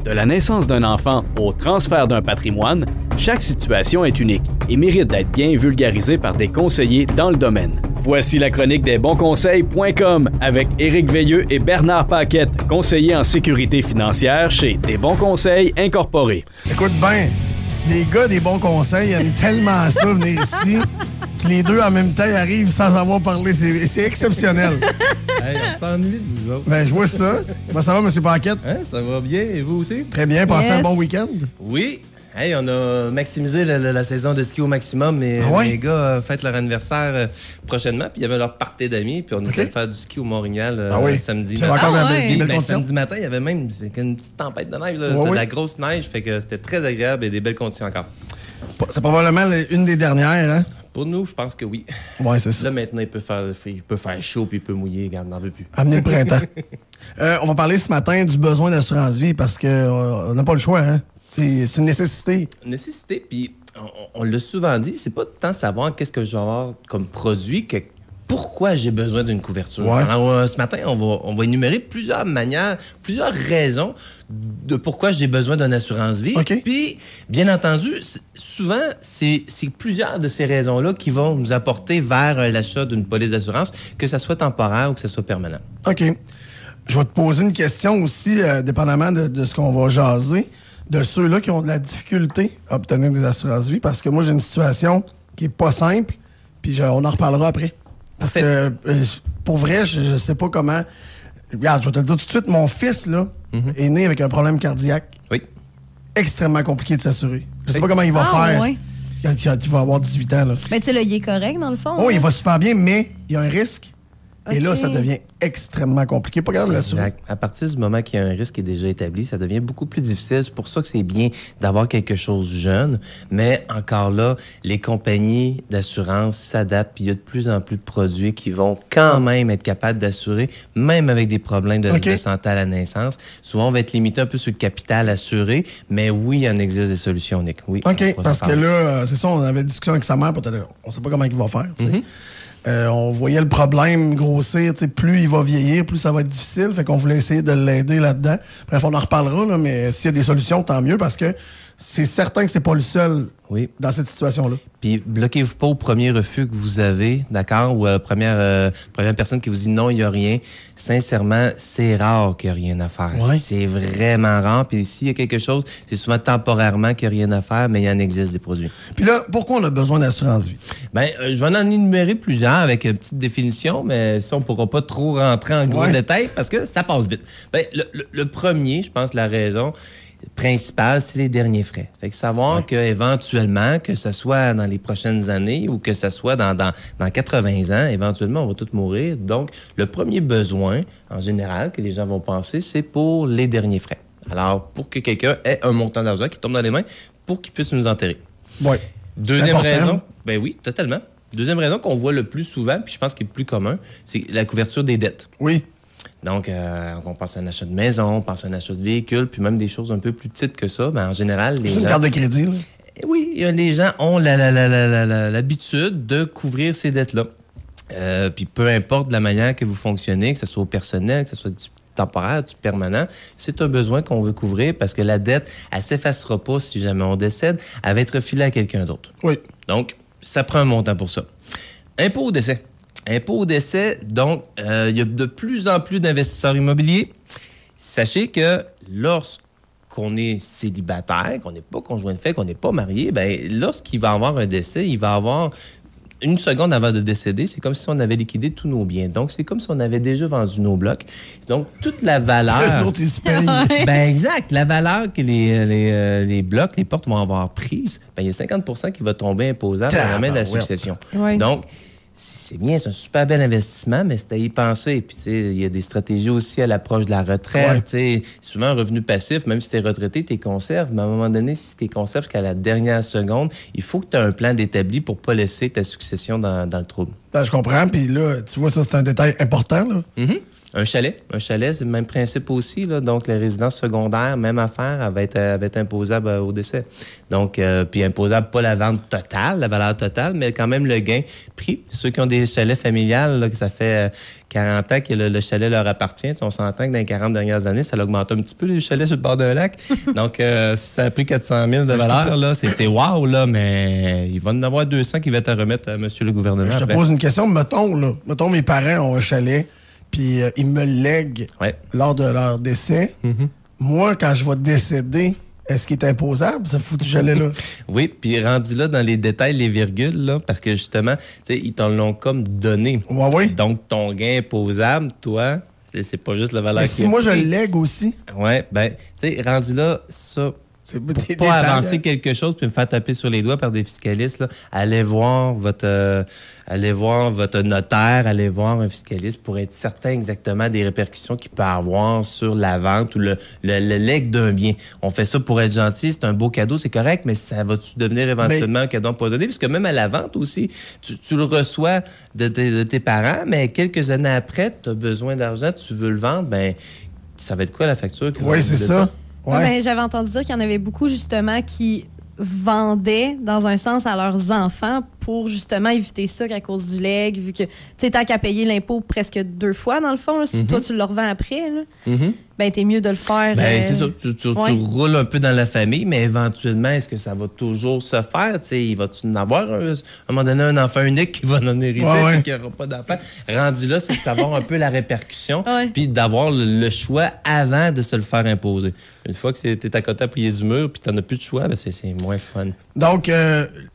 De la naissance d'un enfant au transfert d'un patrimoine, chaque situation est unique et mérite d'être bien vulgarisée par des conseillers dans le domaine. Voici la chronique des bonsconseils.com avec Éric Veilleux et Bernard Paquette, conseillers en sécurité financière chez Des Bons Conseils Incorporés. Écoute bien, les gars des Bons Conseils aiment tellement ça venir ici que les deux en même temps arrivent sans avoir parlé. C'est exceptionnel. Hey, on s'ennuie de vous autres. Ben, je vois ça. Comment ça va, M. Paquette? Hein, ça va bien, et vous aussi? Très bien, passez un bon week-end. Oui. Hey, on a maximisé la saison de ski au maximum, mais les gars fêtent leur anniversaire prochainement, puis il y avait leur party d'amis, puis on était faire du ski au Mont-Royal samedi matin. Samedi matin, il y avait même une petite tempête de neige, c'était de la grosse neige, fait que c'était très agréable et des belles conditions encore. C'est probablement une des dernières, hein? Pour nous, je pense que oui. Ouais, c'est ça. Là, maintenant, il peut faire chaud puis il peut mouiller. Regarde, n'en veut plus. Amenez le printemps. On va parler ce matin du besoin d'assurance vie parce qu'on n'a pas le choix, hein? C'est une nécessité. Nécessité, puis on l'a souvent dit, c'est pas tant savoir qu'est-ce que je vais avoir comme produit que pourquoi j'ai besoin d'une couverture. Ouais. Alors, ce matin, on va énumérer plusieurs manières, plusieurs raisons de pourquoi j'ai besoin d'une assurance vie. Okay. Puis, bien entendu, souvent, c'est plusieurs de ces raisons-là qui vont nous apporter vers l'achat d'une police d'assurance, que ça soit temporaire ou que ça soit permanent. OK. Je vais te poser une question aussi, dépendamment de ce qu'on va jaser, de ceux-là qui ont de la difficulté à obtenir des assurances vie, parce que moi, j'ai une situation qui est pas simple, puis on en reparlera après. Parce que, pour vrai, je sais pas comment... Regarde, je vais te le dire tout de suite, mon fils, là, est né avec un problème cardiaque. Oui. Extrêmement compliqué de s'assurer. Je sais pas comment il va faire quand il va avoir 18 ans, là. Mais tu sais, là, il est correct, dans le fond. Oh, il va super bien, mais il y a un risque. Okay. Et là, ça devient extrêmement compliqué. Pas grave de l'assurer. Exact. À partir du moment qu'il y a un risque qui est déjà établi, ça devient beaucoup plus difficile. C'est pour ça que c'est bien d'avoir quelque chose jeune. Mais encore là, les compagnies d'assurance s'adaptent. Puis il y a de plus en plus de produits qui vont quand même être capables d'assurer, même avec des problèmes de santé à la naissance. Souvent, on va être limité un peu sur le capital assuré. Mais oui, il en existe des solutions, Nick. Oui. OK, parce que là, c'est ça, on avait une discussion avec sa mère. On sait pas comment il va faire, tu sais. On voyait le problème grossir. Plus il va vieillir, plus ça va être difficile. Fait qu'on voulait essayer de l'aider là-dedans. Bref, on en reparlera, là, mais s'il y a des solutions, tant mieux, parce que c'est certain que c'est pas le seul dans cette situation-là. Puis, bloquez-vous pas au premier refus que vous avez, d'accord? Ou première personne qui vous dit non, il n'y a rien. Sincèrement, c'est rare qu'il n'y a rien à faire. Ouais. C'est vraiment rare. Puis, s'il y a quelque chose, c'est souvent temporairement qu'il n'y a rien à faire, mais il en existe des produits. Puis là, pourquoi on a besoin d'assurance vie? Bien, je vais en énumérer plusieurs avec une petite définition, mais ça, on ne pourra pas trop rentrer en gros détail parce que ça passe vite. Bien, le premier, je pense, la raison principal, c'est les derniers frais. Fait que savoir que éventuellement, que ce soit dans les prochaines années ou que ce soit dans 80 ans, éventuellement, on va tous mourir. Donc, le premier besoin, en général, que les gens vont penser, c'est pour les derniers frais. Alors, pour que quelqu'un ait un montant d'argent qui tombe dans les mains pour qu'il puisse nous enterrer. Oui. Deuxième raison, ben oui, totalement. Deuxième raison qu'on voit le plus souvent, puis je pense qu'il est plus commun, c'est la couverture des dettes. Oui. Donc, on pense à un achat de maison, on pense à un achat de véhicule, puis même des choses un peu plus petites que ça. Ben, en général, les gens... une carte de crédit, là? Oui, les gens ont l'habitude de couvrir ces dettes-là. Puis peu importe la manière que vous fonctionnez, que ce soit au personnel, que ce soit du temporaire, du permanent, c'est un besoin qu'on veut couvrir parce que la dette, elle s'effacera pas si jamais on décède, elle va être refilée à quelqu'un d'autre. Oui. Donc, ça prend un montant pour ça. Impôt au décès. Impôt au décès, donc, il y a de plus en plus d'investisseurs immobiliers. Sachez que lorsqu'on est célibataire, qu'on n'est pas conjoint de fait, qu'on n'est pas marié, bien, lorsqu'il va avoir un décès, il va avoir une seconde avant de décéder, c'est comme si on avait liquidé tous nos biens. Donc, c'est comme si on avait déjà vendu nos blocs. Donc, toute la valeur... Les autres, ils se payent. Ben exact. La valeur que les blocs, les portes vont avoir prise, ben, il y a 50 % qui va tomber imposable dans le domaine de la succession. Oui. Donc, c'est bien, c'est un super bel investissement, mais c'est à y penser. Puis, tu sais, il y a des stratégies aussi à l'approche de la retraite. Tu sais, souvent, un revenu passif, même si tu es retraité, tu es conserves. Mais à un moment donné, si tu es conserves jusqu'à la dernière seconde, il faut que tu aies un plan d'établi pour pas laisser ta succession dans le trouble. Ben, je comprends. Puis là, tu vois, ça, c'est un détail important, là. Un chalet, c'est le même principe aussi. Là. Donc, les résidences secondaires, même affaire, elle va être imposable au décès. Donc, puis imposable, pas la vente totale, la valeur totale, mais quand même le gain pris. Ceux qui ont des chalets familiales, là, que ça fait 40 ans que le chalet leur appartient, on s'entend que dans les 40 dernières années, ça augmente un petit peu les chalets sur le bord d'un lac. Donc, si ça a pris 400 000 de valeur, là, c'est wow, là, mais il va en avoir 200 qui va être à remettre à monsieur le gouvernement. Je te pose une question. Mettons, mes parents ont un chalet, puis ils me le lèguent lors de leur décès. Mm-hmm. Moi, quand je vais décéder, est-ce qu'il est imposable, ce foutu chalet-là? Oui, puis rendu là dans les détails, les virgules, là, parce que justement, ils t'en l'ont comme donné. Oui. Donc, ton gain imposable, toi, c'est pas juste la valeur. Mais si moi, je le lègue aussi? Oui, ben, tu sais, rendu là, ça... Pour pas avancer quelque chose puis me faire taper sur les doigts par des fiscalistes, là, allez voir votre notaire, allez voir un fiscaliste pour être certain exactement des répercussions qu'il peut avoir sur la vente ou le legs d'un bien. On fait ça pour être gentil, c'est un beau cadeau, c'est correct, mais ça va-tu devenir éventuellement un cadeau empoisonné? Puisque même à la vente aussi, tu le reçois de tes parents, mais quelques années après, tu as besoin d'argent, tu veux le vendre, ben ça va être quoi la facture? Oui, c'est ça. Ouais. Ben, j'avais entendu dire qu'il y en avait beaucoup, justement, qui vendaient, dans un sens, à leurs enfants pour, justement, éviter ça à cause du legs, vu que, tu sais, t'as qu'à payer l'impôt presque 2 fois, dans le fond, là, si toi, tu le revends après, là, ben, t'es mieux de le faire. Ben, c'est ça. Tu roules un peu dans la famille, mais éventuellement, est-ce que ça va toujours se faire? T'sais, il va-tu en avoir, à un moment donné, un enfant unique qui va en hériter et qui n'aura pas d'enfant? Rendu là, c'est de savoir un peu la répercussion, puis d'avoir le choix avant de se le faire imposer. Une fois que t'es à côté à plier du mur, puis t'en as plus de choix, ben c'est moins fun. Donc,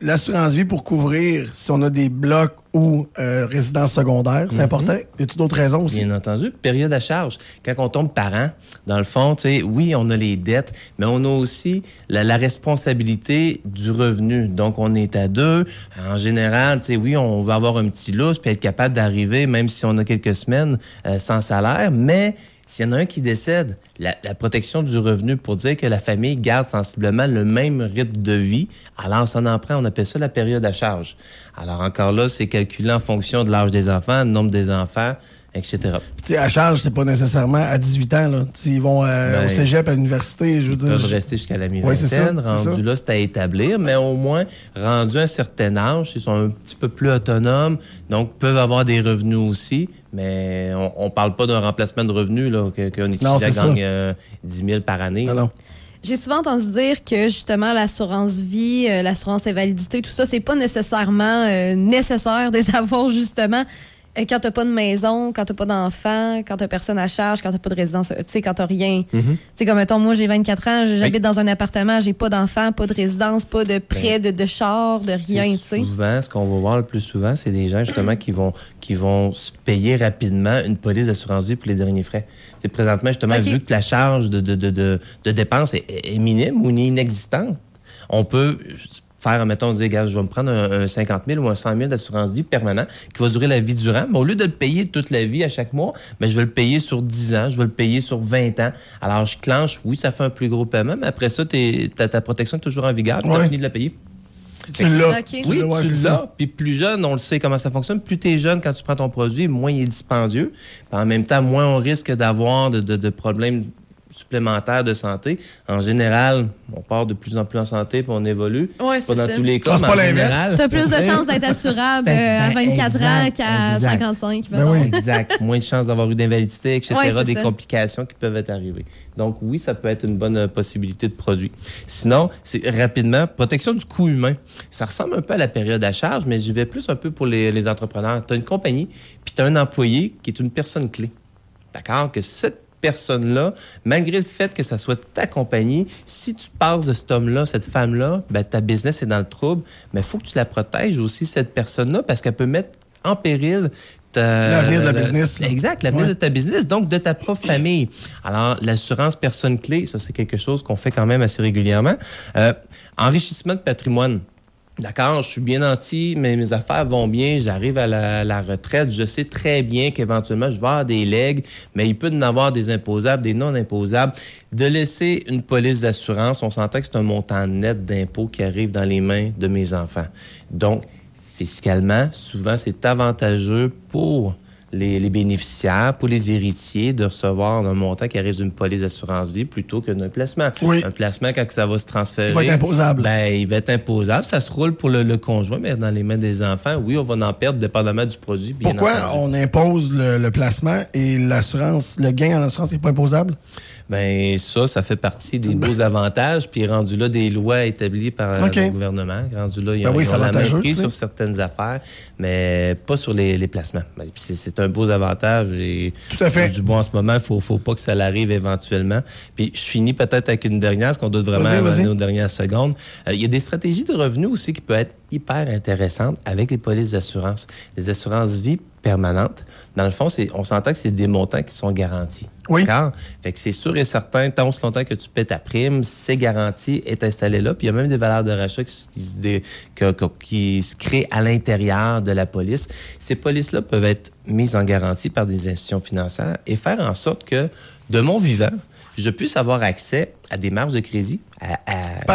l'assurance vie pour couvrir si on a des blocs ou résidences secondaires, c'est important. Y a-t-il d'autres raisons aussi? Bien entendu. Période à charge. Quand on tombe parent, dans le fond, tu sais, oui, on a les dettes, mais on a aussi la responsabilité du revenu. Donc, on est à 2. En général, tu sais, oui, on va avoir un petit lousse puis être capable d'arriver, même si on a quelques semaines sans salaire, mais s'il y en a un qui décède, la protection du revenu pour dire que la famille garde sensiblement le même rythme de vie, alors ça en prend, on appelle ça la période à charge. Alors encore là, c'est calculé en fonction de l'âge des enfants, le nombre des enfants, etc. Puis à charge, c'est pas nécessairement à 18 ans. Là. Ils vont au cégep, à l'université, je veux dire. Ils peuvent rester jusqu'à la mi-vingtaine. Rendu là, c'est à établir, mais au moins, rendu à un certain âge, ils sont un petit peu plus autonomes, donc peuvent avoir des revenus aussi. Mais on parle pas d'un remplacement de revenus là, qu'un étudiant gagne 10 000 par année. Non. J'ai souvent entendu dire que, justement, l'assurance vie, l'assurance invalidité, tout ça, c'est pas nécessairement nécessaire de les avoir, justement, quand t'as pas de maison, quand t'as pas d'enfant, quand t'as personne à charge, quand t'as pas de résidence, tu sais, quand t'as rien. Tu sais, comme, mettons, moi, j'ai 24 ans, j'habite dans un appartement, j'ai pas d'enfant, pas de résidence, pas de prêt, de char, de rien, tu sais. Souvent, ce qu'on va voir le plus souvent, c'est des gens, justement, qui vont se payer rapidement une police d'assurance vie pour les derniers frais. T'sais, présentement, justement, vu que la charge de dépenses est minime ou inexistante, on peut faire, mettons, dire, regarde, je vais me prendre un 50 000 ou un 100 000 d'assurance vie permanent qui va durer la vie durant. Mais au lieu de le payer toute la vie à chaque mois, ben, je vais le payer sur 10 ans, je vais le payer sur 20 ans. Alors, je clenche, oui, ça fait un plus gros paiement, mais après ça, ta protection est toujours en vigueur, tu as fini de la payer. Tu l'as. Oui, tu l'as. Puis plus jeune, on le sait comment ça fonctionne. Plus tu es jeune, quand tu prends ton produit, moins il est dispendieux. Puis en même temps, moins on risque d'avoir de problèmes supplémentaires de santé. En général, on part de plus en plus en santé puis on évolue. Ouais, c'est pas dans ça. tous les cas, c'est mais pas en l'inverse. général... T'as plus de chances d'être assurable à 24 ans qu'à 55. Oui. Exact. Moins de chances d'avoir eu d'invalidité, etc., ouais, des ça. complications qui peuvent être arrivées. Donc oui, ça peut être une bonne possibilité de produit. Sinon, c'est rapidement, protection du coût humain. Ça ressemble un peu à la période à charge, mais je vais plus un peu pour les entrepreneurs. Tu as une compagnie, puis tu as un employé qui est une personne clé. D'accord? Que cette personne-là, malgré le fait que ça soit ta compagnie, si tu passes de cet homme-là, cette femme-là, ben, ta business est dans le trouble, mais il faut que tu la protèges aussi, cette personne-là, parce qu'elle peut mettre en péril l'avenir de la business. Exact, l'avenir de ta business, donc de ta propre famille. Alors, l'assurance personne clé, ça, c'est quelque chose qu'on fait quand même assez régulièrement. Enrichissement de patrimoine. D'accord, je suis bien nanti, mais mes affaires vont bien, j'arrive à la retraite, je sais très bien qu'éventuellement, je vais avoir des legs, mais il peut y en avoir des imposables, des non imposables. De laisser une police d'assurance, on s'entend que c'est un montant net d'impôt qui arrive dans les mains de mes enfants. Donc, fiscalement, souvent, c'est avantageux pour les bénéficiaires, pour les héritiers, de recevoir un montant qui arrive d'une police d'assurance vie plutôt que d'un placement. Oui. Un placement, quand ça va se transférer... Il va être imposable. Ben, il va être imposable. Ça se roule pour le conjoint, mais dans les mains des enfants, oui, on va en perdre dépendamment du produit. Pourquoi on impose le placement et l'assurance, le gain en assurance n'est pas imposable? Ben ça fait partie des beaux avantages. Puis rendu là, des lois établies par le gouvernement. Rendu là, ils ont la main prise sur certaines affaires, mais pas sur les placements. Ben, puis c'est un beau avantage. Et tout à fait. Du bon, en ce moment, il faut pas que ça l'arrive éventuellement. Puis je finis peut-être avec une dernière, parce qu'on doit vraiment aller aux dernières secondes. Il y a des stratégies de revenus aussi qui peuvent être hyper intéressantes avec les polices d'assurance. Les assurances vie permanentes. Dans le fond, on s'entend que c'est des montants qui sont garantis. Oui. D'accord? Fait que c'est sûr et certain, tant aussi longtemps que tu paies ta prime, c'est garanti, est installé là. Puis il y a même des valeurs de rachat qui se créent à l'intérieur de la police. Ces polices-là peuvent être mises en garantie par des institutions financières et faire en sorte que, de mon vivant, je puisse avoir accès à des marges de crédit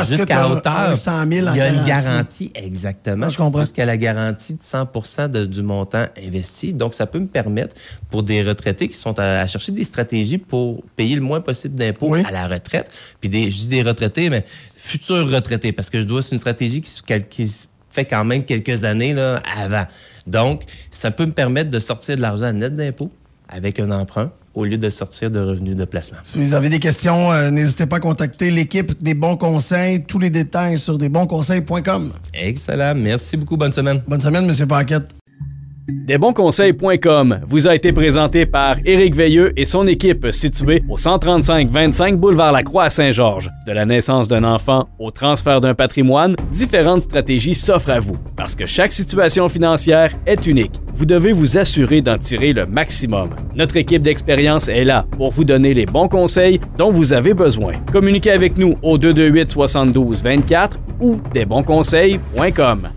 jusqu'à hauteur. 100 000 il y a une garantie, exactement. Je comprends. Jusqu'à la garantie de 100% du montant investi. Donc, ça peut me permettre, pour des retraités qui sont à chercher des stratégies pour payer le moins possible d'impôts à la retraite. Puis je dis des retraités, mais futurs retraités, parce que c'est une stratégie qui fait quand même quelques années là, avant. Donc, ça peut me permettre de sortir de l'argent net d'impôts avec un emprunt, au lieu de sortir de revenus de placement. Si vous avez des questions, n'hésitez pas à contacter l'équipe des Bons Conseils. Tous les détails sur desbonsconseils.com. Excellent. Merci beaucoup. Bonne semaine. Bonne semaine, M. Paquette. Desbonsconseils.com vous a été présenté par Éric Veilleux et son équipe située au 135-25 boulevard Lacroix à Saint-Georges. De la naissance d'un enfant au transfert d'un patrimoine, différentes stratégies s'offrent à vous. Parce que chaque situation financière est unique, vous devez vous assurer d'en tirer le maximum. Notre équipe d'expérience est là pour vous donner les bons conseils dont vous avez besoin. Communiquez avec nous au 228-72-24 ou desbonsconseils.com.